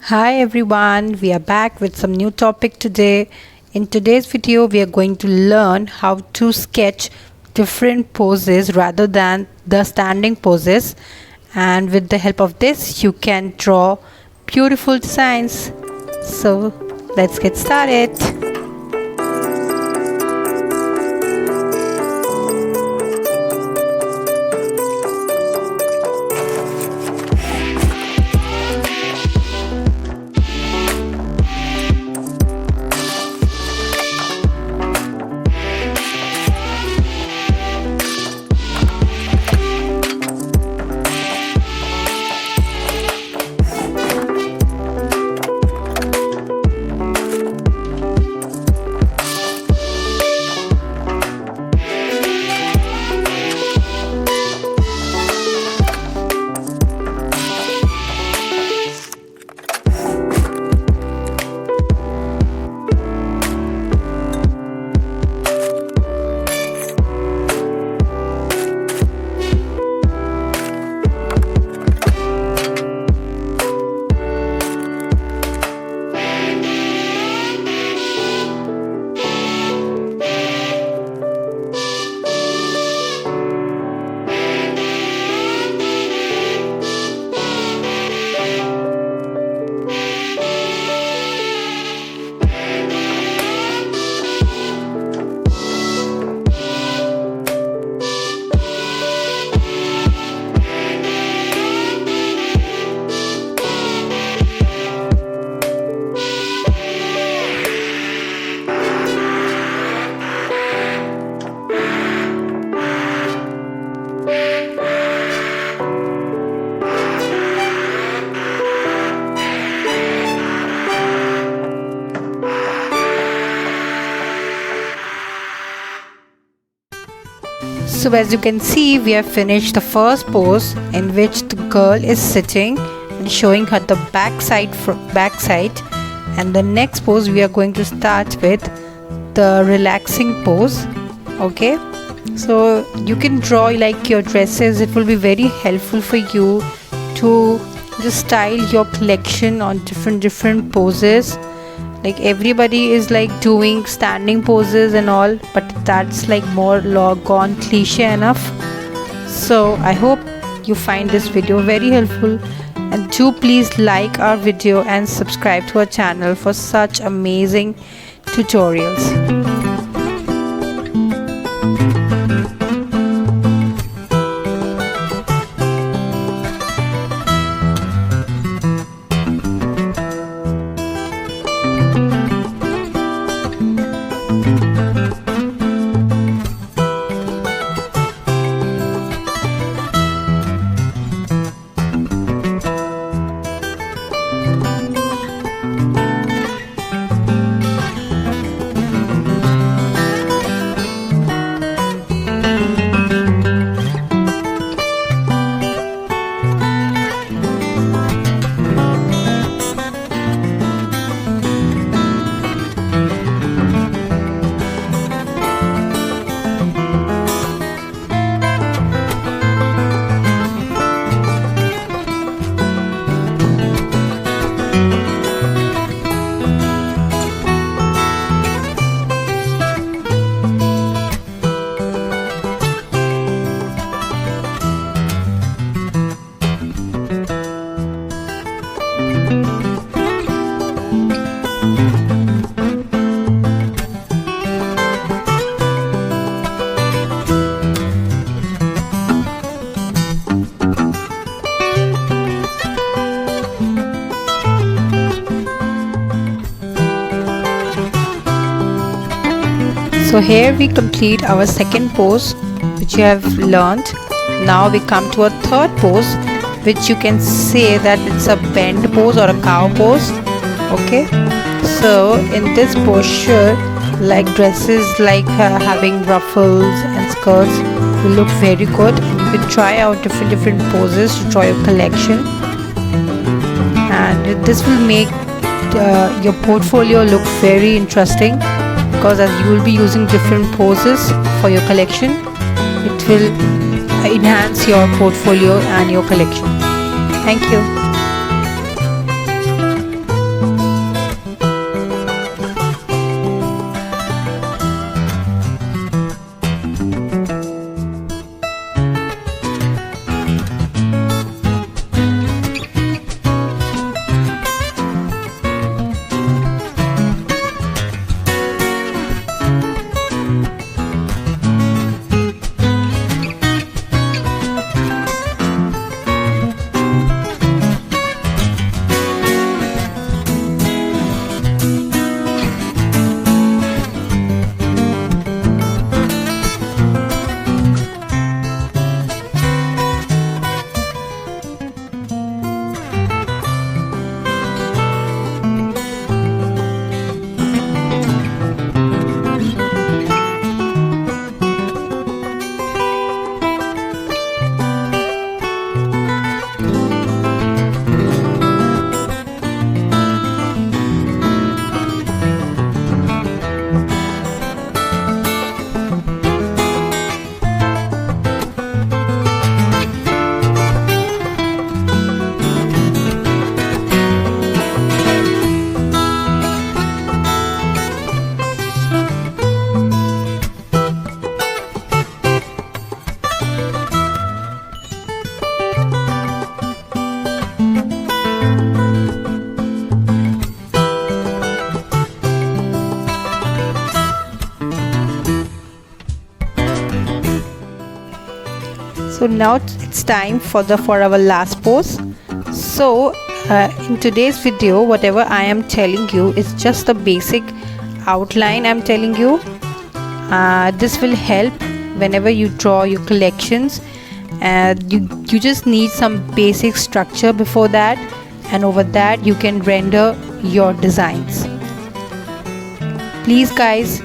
Hi everyone, we are back with some new topic today. In today's video, we are going to learn how to sketch different poses rather than the standing poses. And with the help of this, you can draw beautiful designs. So let's get started. So as you can see, we have finished the first pose in which the girl is sitting and showing her the backside, and the next pose we are going to start with the relaxing pose. Okay, so you can draw like your dresses. It will be very helpful for you to just style your collection on different poses. Like everybody is like doing standing poses and all, but that's like more gone cliche enough. So I hope you find this video very helpful, and do please like our video and subscribe to our channel for such amazing tutorials. So here we complete our second pose which you have learned. Now we come to a third pose, which you can say that it's a bend pose or a cow pose. Okay, so in this posture, like dresses like having ruffles and skirts will look very good. You can try out different poses to draw your collection, and this will make your portfolio look very interesting, because as you will be using different poses for your collection, it will enhance your portfolio and your collection. Thank you. So now it's time for our last pose. So in today's video, whatever I am telling you is just the basic outline I'm telling you. This will help whenever you draw your collections. You just need some basic structure before that, and over that you can render your designs. Please guys,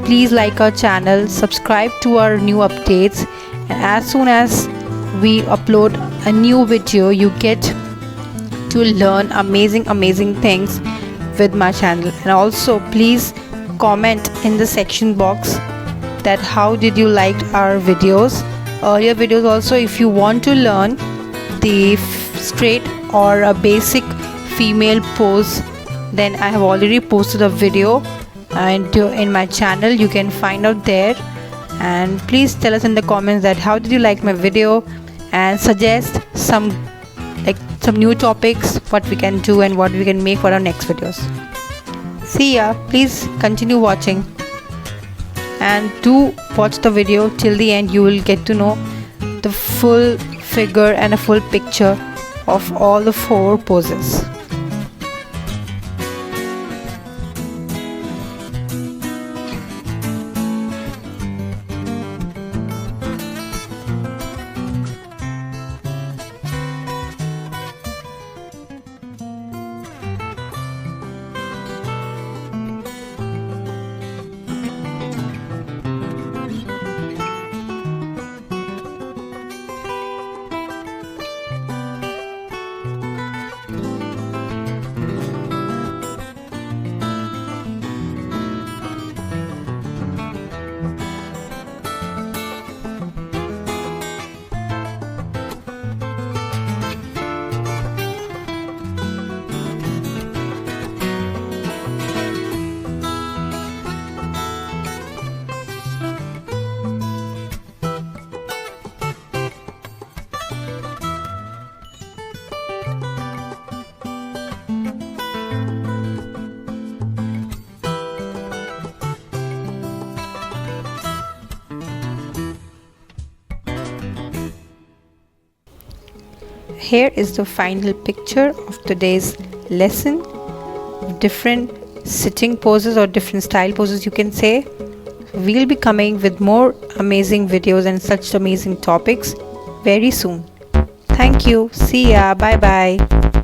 please like our channel, subscribe to our new updates, and as soon as we upload a new video, you get to learn amazing things with my channel. And also please comment in the section box that how did you like our videos, earlier videos. Also, if you want to learn the straight or a basic female pose, then I have already posted a video and in my channel, you can find out there. And please tell us in the comments that how did you like my video, and suggest some new topics, what we can do and what we can make for our next videos. See ya. Please continue watching and do watch the video till the end. You will get to know the full figure and a full picture of all the 4 poses. Here is the final picture of today's lesson. Different sitting poses or different style poses, you can say. We'll be coming with more amazing videos and such amazing topics very soon. Thank you. See ya. Bye bye.